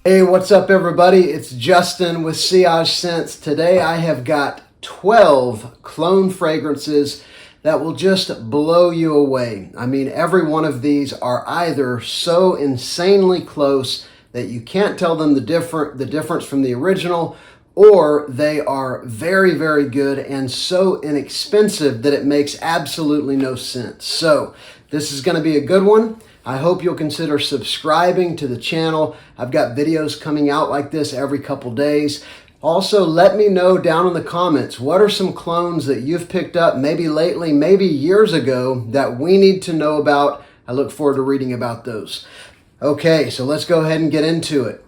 Hey, what's up everybody? It's Justin with Sillage Scents. Today I have got 12 clone fragrances that will just blow you away. I mean, every one of these are either so insanely close that you can't tell them the difference from the original, or they are very, very good and so inexpensive that it makes absolutely no sense. So this is going to be a good one. I hope you'll consider subscribing to the channel. I've got videos coming out like this every couple days. Also, let me know down in the comments, what are some clones that you've picked up maybe lately, maybe years ago, that we need to know about? I look forward to reading about those. Okay, so let's go ahead and get into it.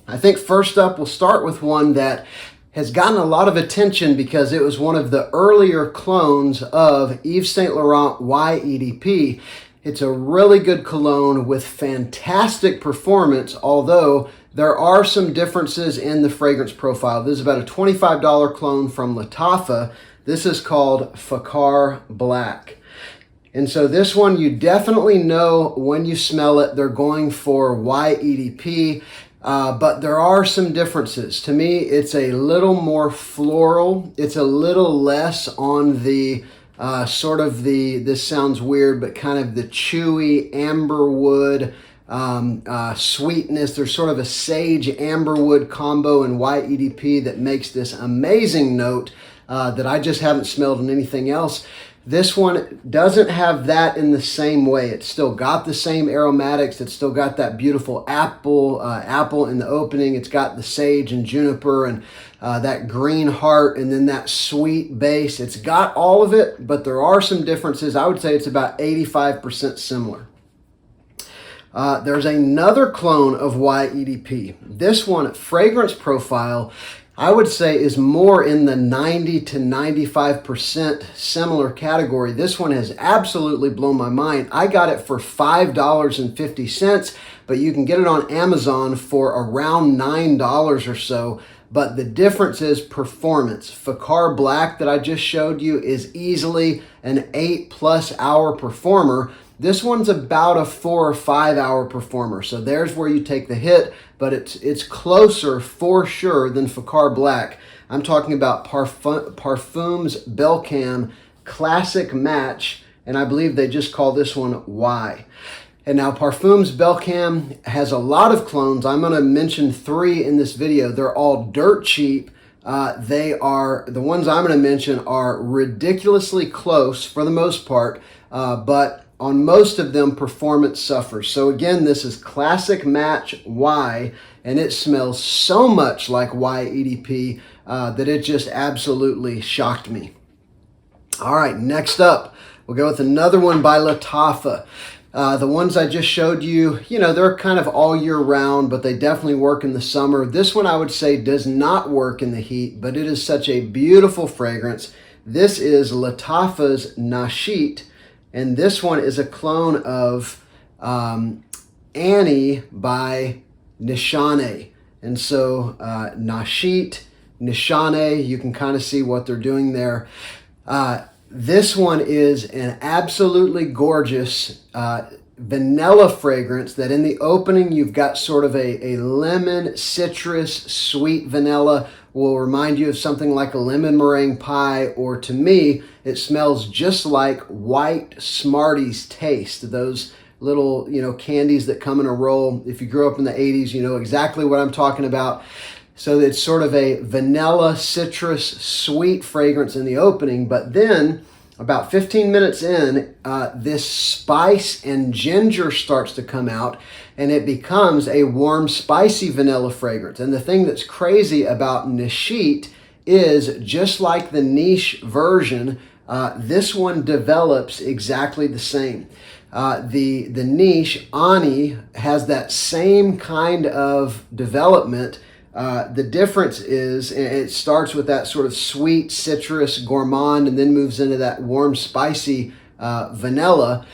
I think first up, we'll start with one that has gotten a lot of attention because it was one of the earlier clones of Yves Saint Laurent YEDP. It's a really good cologne with fantastic performance, although there are some differences in the fragrance profile. This is about a $25 clone from Lattafa. This is called FAKHAR Black. And so this one, you definitely know when you smell it, they're going for YEDP, but there are some differences. To me, it's a little more floral. It's a little less on the this sounds weird, but kind of the chewy amberwood sweetness. There's sort of a sage amberwood combo in YEDP that makes this amazing note that I just haven't smelled in anything else. This one doesn't have that in the same way. It's still got the same aromatics. It's still got that beautiful apple in the opening. It's got the sage and juniper and that green heart and then that sweet base. It's got all of it, but there are some differences. I would say it's about 85% similar. There's another clone of YEDP. This one, fragrance profile, I would say is more in the 90 to 95% similar category. This one has absolutely blown my mind. I got it for $5.50, but you can get it on Amazon for around $9 or so. But the difference is performance. FAKHAR Black that I just showed you is easily an 8+ hour performer. This one's about a 4 or 5 hour performer. So there's where you take the hit, but it's closer for sure than FAKHAR Black. I'm talking about Parfums BELCAM Classic Match, and I believe they just call this one Y. And now Parfums BELCAM has a lot of clones. I'm going to mention 3 in this video. They're all dirt cheap. The ones I'm going to mention are ridiculously close for the most part, but on most of them, performance suffers. So again, this is Classic Match Y, and it smells so much like YEDP that it just absolutely shocked me. All right, next up, we'll go with another one by Lattafa. The ones I just showed you, they're kind of all year round, but they definitely work in the summer. This one I would say does not work in the heat, but it is such a beautiful fragrance. This is Lattafa's NASHEET. And this one is a clone of Annie by Nishane. And so NASHEET, Nishane, you can kind of see what they're doing there. This one is an absolutely gorgeous vanilla fragrance that in the opening you've got sort of a lemon, citrus, sweet vanilla. Will remind you of something like a lemon meringue pie, or to me, it smells just like white Smarties taste. Those little, candies that come in a roll. If you grew up in the 80s, you know exactly what I'm talking about. So it's sort of a vanilla, citrus, sweet fragrance in the opening, but then about 15 minutes in, this spice and ginger starts to come out, and it becomes a warm, spicy vanilla fragrance. And the thing that's crazy about NASHEET is, just like the niche version, this one develops exactly the same. The niche, Ani, has that same kind of development. The difference is it starts with that sort of sweet citrus gourmand and then moves into that warm spicy vanilla.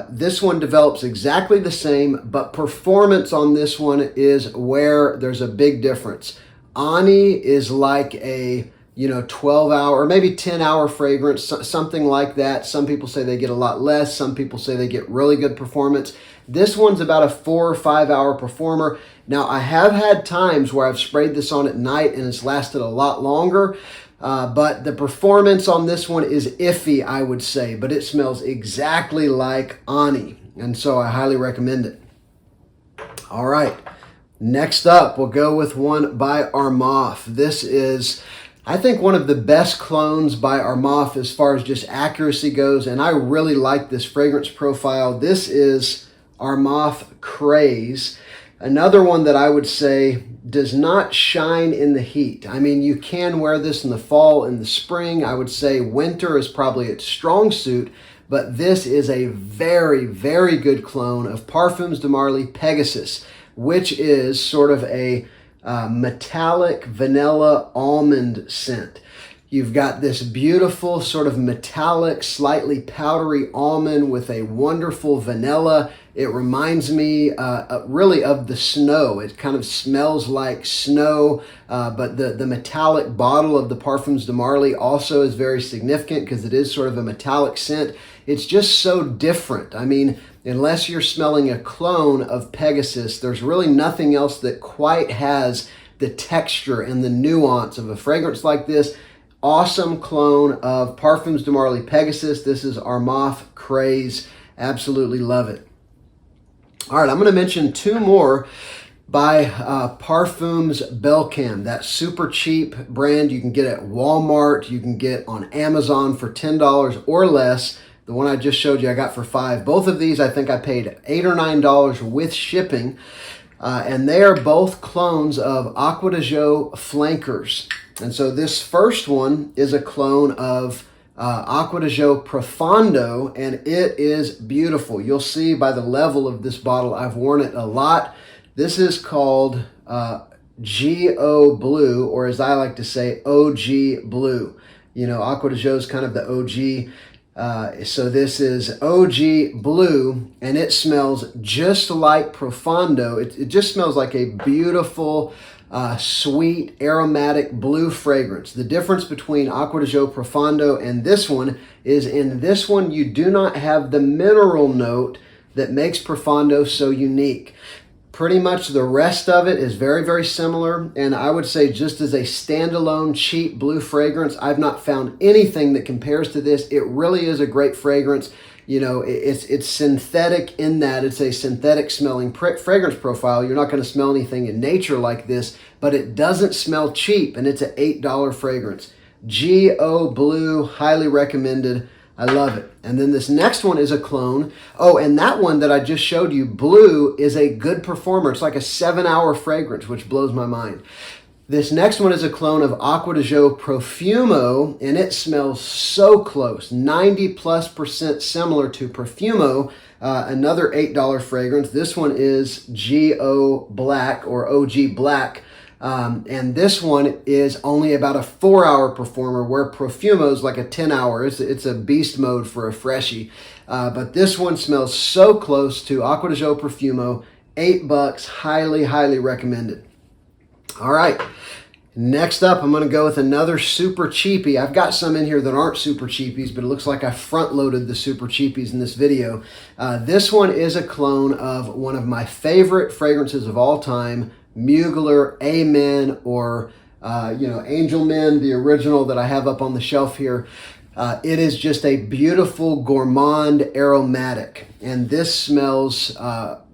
This one develops exactly the same, but performance on this one is where there's a big difference. Ani is like a 12-hour or maybe 10-hour fragrance, something like that. Some people say they get a lot less. Some people say they get really good performance. This one's about a 4 or 5 hour performer. Now, I have had times where I've sprayed this on at night and it's lasted a lot longer, but the performance on this one is iffy, I would say, but it smells exactly like Ani, and so I highly recommend it. All right, next up, we'll go with one by Armaf. This is, I think, one of the best clones by Armaf as far as just accuracy goes, and I really like this fragrance profile. This is Armaf CRAZE, another one that I would say does not shine in the heat. I mean, you can wear this in the fall and the spring. I would say winter is probably its strong suit, but this is a very, very good clone of Parfums de Marly Pegasus, which is sort of a metallic vanilla almond scent. You've got this beautiful sort of metallic, slightly powdery almond with a wonderful vanilla. It reminds me really of the snow. It kind of smells like snow, but the metallic bottle of the Parfums de Marly also is very significant because it is sort of a metallic scent. It's just so different. I mean, unless you're smelling a clone of Pegasus, there's really nothing else that quite has the texture and the nuance of a fragrance like this. Awesome clone of Parfums de Marly Pegasus. This is Armaf CRAZE. Absolutely love it. All right, I'm going to mention two more by Parfums BELCAM, that super cheap brand you can get at Walmart, you can get on Amazon for $10 or less. The one I just showed you I got for $5. Both of these I think I paid $8 or $9 with shipping. And they are both clones of Acqua di Gio flankers. And so this first one is a clone of Acqua di Gio Profondo, and it is beautiful. You'll see by the level of this bottle, I've worn it a lot. This is called GO Blue, or as I like to say, OG Blue. You know, Acqua di Gio is kind of the OG. So this is OG Blue, and it smells just like Profondo. It just smells like a beautiful, sweet, aromatic blue fragrance. The difference between Acqua di Gio Profondo and this one is in this one you do not have the mineral note that makes Profondo so unique. Pretty much the rest of it is very, very similar, and I would say just as a standalone cheap blue fragrance, I've not found anything that compares to this. It really is a great fragrance. You know, it's synthetic in that it's a synthetic smelling fragrance profile. You're not going to smell anything in nature like this, but it doesn't smell cheap, and it's an $8 fragrance. GO Blue, highly recommended. I love it. And then this next one is a clone. Oh, and that one that I just showed you, Blue, is a good performer. It's like a 7-hour fragrance, which blows my mind. This next one is a clone of Acqua di Gio Profumo, and it smells so close, 90+% similar to Profumo, another $8 fragrance. This one is GO Black, or OG Black. And this one is only about a 4-hour performer, where Profumo is like a 10-hour. It's a beast mode for a freshie. But this one smells so close to Acqua di Gio Profumo. $8, highly, highly recommended. All right, next up, I'm going to go with another super cheapie. I've got some in here that aren't super cheapies, but it looks like I front-loaded the super cheapies in this video. This one is a clone of one of my favorite fragrances of all time, Mugler Amen, or Angel Men, the original that I have up on the shelf here. It is just a beautiful gourmand aromatic, and this smells,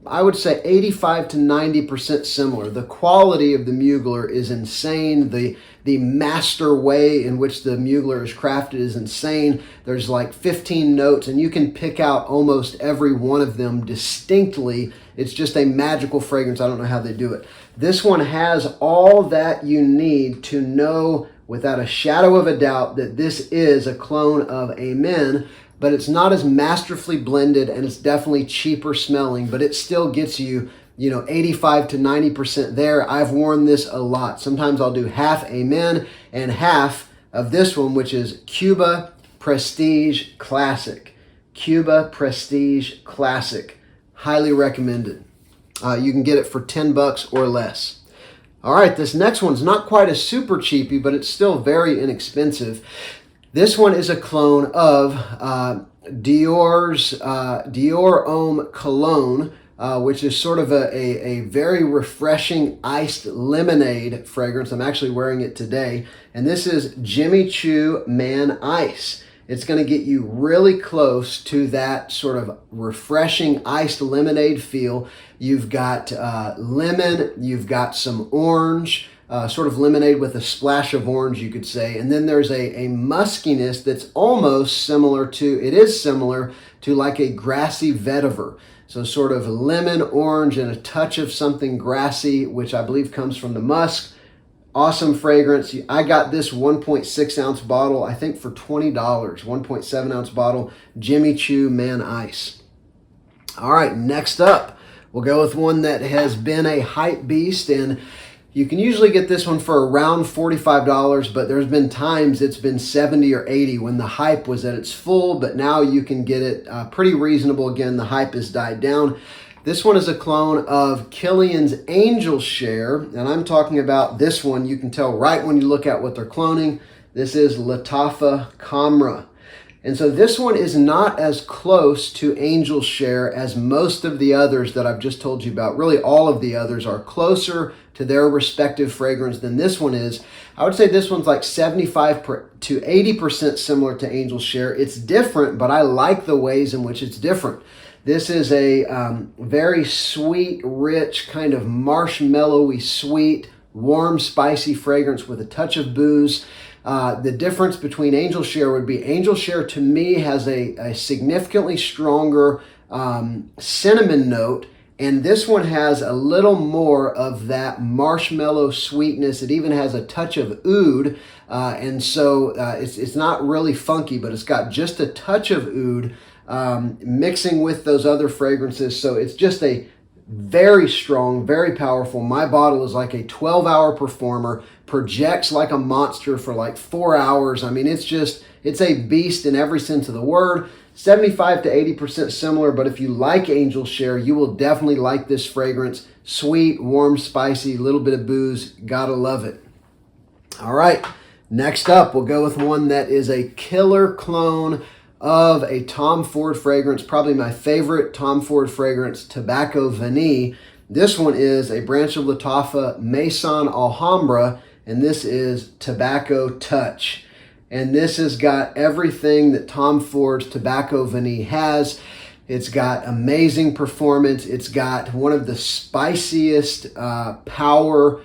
I would say 85 to 90% similar. The quality of the Mugler is insane. The master way in which the Mugler is crafted is insane. There's like 15 notes, and you can pick out almost every one of them distinctly. It's just a magical fragrance. I don't know how they do it. This one has all that you need to know without a shadow of a doubt that this is a clone of Amen, but it's not as masterfully blended, and it's definitely cheaper smelling, but it still gets you, 85 to 90% there. I've worn this a lot. Sometimes I'll do half Amen and half of this one, which is CUBA Prestige Classic. CUBA Prestige Classic. Highly recommended. You can get it for $10 or less. All right, this next one's not quite a super cheapie, but it's still very inexpensive. This one is a clone of Dior's Dior Homme Cologne, which is sort of a very refreshing iced lemonade fragrance. I'm actually wearing it today. And this is Jimmy Choo Man Ice. It's going to get you really close to that sort of refreshing iced lemonade feel. You've got lemon, you've got some orange, sort of lemonade with a splash of orange, you could say. And then there's a muskiness that's almost similar to, it is similar to like a grassy vetiver. So sort of lemon, orange, and a touch of something grassy, which I believe comes from the musk. Awesome fragrance. I got this 1.6 ounce bottle, I think for $20, 1.7 ounce bottle, Jimmy Choo Man Ice. All right, next up, we'll go with one that has been a hype beast, and you can usually get this one for around $45, but there's been times it's been $70 or $80 when the hype was at its full, but now you can get it pretty reasonable. Again, the hype has died down. This one is a clone of Kilian's Angel Share, and I'm talking about this one. You can tell right when you look at what they're cloning. This is Lattafa KHAMRA. And so this one is not as close to Angel Share as most of the others that I've just told you about. Really, all of the others are closer to their respective fragrance than this one is. I would say this one's like 75 to 80% similar to Angel Share. It's different, but I like the ways in which it's different. This is a very sweet, rich, kind of marshmallowy sweet, warm, spicy fragrance with a touch of booze. The difference between Angel Share would be Angel Share to me has a significantly stronger cinnamon note, and this one has a little more of that marshmallow sweetness. It even has a touch of oud, and so it's not really funky, but it's got just a touch of oud mixing with those other fragrances. So it's just a very strong, very powerful. My bottle is like a 12-hour performer, projects like a monster for like 4 hours. I mean, it's a beast in every sense of the word. 75 to 80% similar, but if you like Angel Share, you will definitely like this fragrance. Sweet, warm, spicy, little bit of booze. Gotta love it. All right, next up, we'll go with one that is a killer clone of a Tom Ford fragrance, probably my favorite Tom Ford fragrance, Tobacco Vanille. This one is a branch of Lattafa, MAISON Alhambra, and this is Tobacco Touch. And this has got everything that Tom Ford's Tobacco Vanille has. It's got amazing performance. It's got one of the spiciest power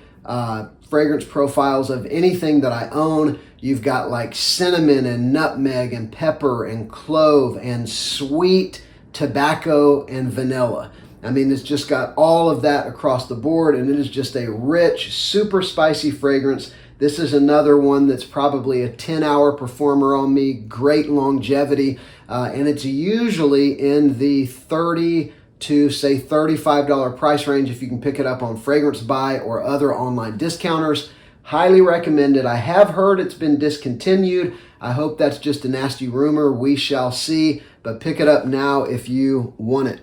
fragrance profiles of anything that I own. You've got like cinnamon and nutmeg and pepper and clove and sweet tobacco and vanilla. I mean, it's just got all of that across the board, and it is just a rich, super spicy fragrance. This is another one that's probably a 10-hour performer on me, great longevity, and it's usually in the $30 to say $35 price range if you can pick it up on Fragrance Buy or other online discounters. Highly recommended. I have heard it's been discontinued. I hope that's just a nasty rumor. We shall see, but pick it up now if you want it.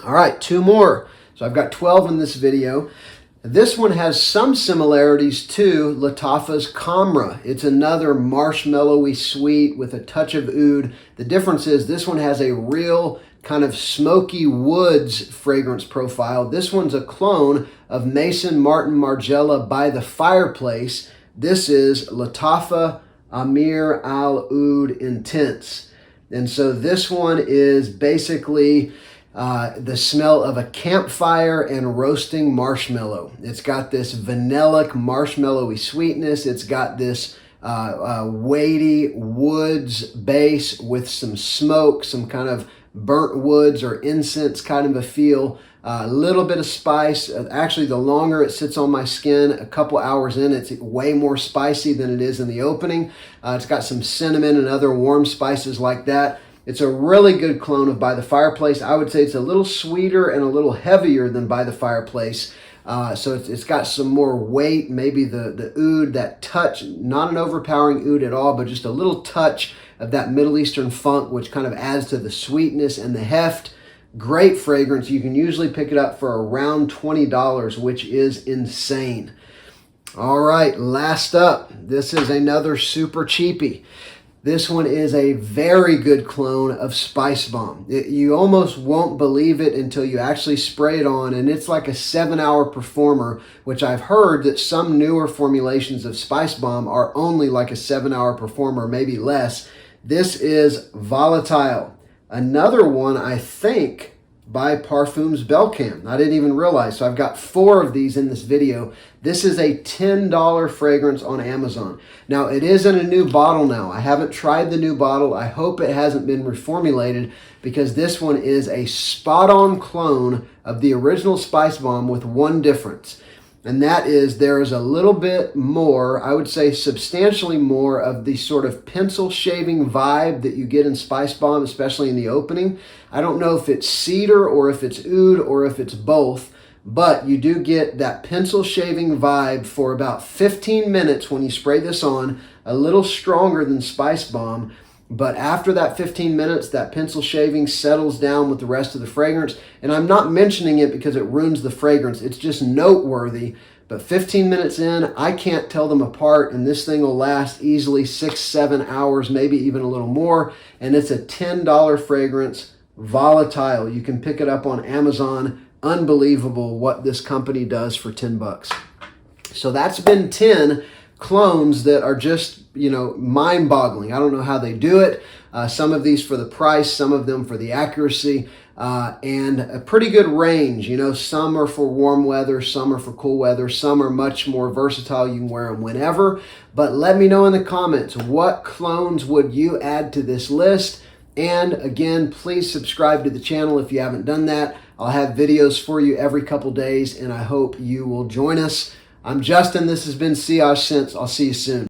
All right, two more. So I've got 12 in this video. This one has some similarities to Lattafa's KHAMRA. It's another marshmallowy sweet with a touch of oud. The difference is this one has a real kind of smoky woods fragrance profile. This one's a clone of Maison Martin Margiela by the Fireplace. This is Lattafa AMEER Al Oud Intense. And so this one is basically the smell of a campfire and roasting marshmallow. It's got this vanillic marshmallowy sweetness. It's got this weighty woods base with some smoke, some kind of burnt woods or incense kind of a feel. A little bit of spice. Actually, the longer it sits on my skin, a couple hours in, it's way more spicy than it is in the opening. It's got some cinnamon and other warm spices like that. It's a really good clone of By the Fireplace. I would say it's a little sweeter and a little heavier than By the Fireplace. So it's got some more weight, maybe the oud, that touch, not an overpowering oud at all, but just a little touch of that Middle Eastern funk, which kind of adds to the sweetness and the heft. Great fragrance. You can usually pick it up for around $20, which is insane. All right, last up, this is another super cheapie. This one is a very good clone of Spice Bomb. You almost won't believe it until you actually spray it on, and it's like a 7-hour performer, which I've heard that some newer formulations of Spice Bomb are only like a 7-hour performer, maybe less. This is Volatile. Another one, I think, by Parfums BELCAM. I didn't even realize. So I've got 4 of these in this video. This is a $10 fragrance on Amazon. Now, it is in a new bottle now. I haven't tried the new bottle. I hope it hasn't been reformulated, because this one is a spot-on clone of the original Spice Bomb with one difference. And that is, there is a little bit more, I would say substantially more, of the sort of pencil shaving vibe that you get in Spice Bomb, especially in the opening. I don't know if it's cedar or if it's oud or if it's both, but you do get that pencil shaving vibe for about 15 minutes when you spray this on, a little stronger than Spice Bomb. But after that 15 minutes, that pencil shaving settles down with the rest of the fragrance. And I'm not mentioning it because it ruins the fragrance. It's just noteworthy. But 15 minutes in, I can't tell them apart. And this thing will last easily 6-7 hours, maybe even a little more. And it's a $10 fragrance, Volatile. You can pick it up on Amazon. Unbelievable what this company does for 10 bucks. So that's been 10 clones that are just, you know, mind-boggling. I don't know how they do it. Some of these for the price, some of them for the accuracy, and a pretty good range. You know, some are for warm weather, some are for cool weather, some are much more versatile. You can wear them whenever. But let me know in the comments, what clones would you add to this list? And again, please subscribe to the channel if you haven't done that. I'll have videos for you every couple days, and I hope you will join us. I'm Justin. This has been Sillage Scents. I'll see you soon.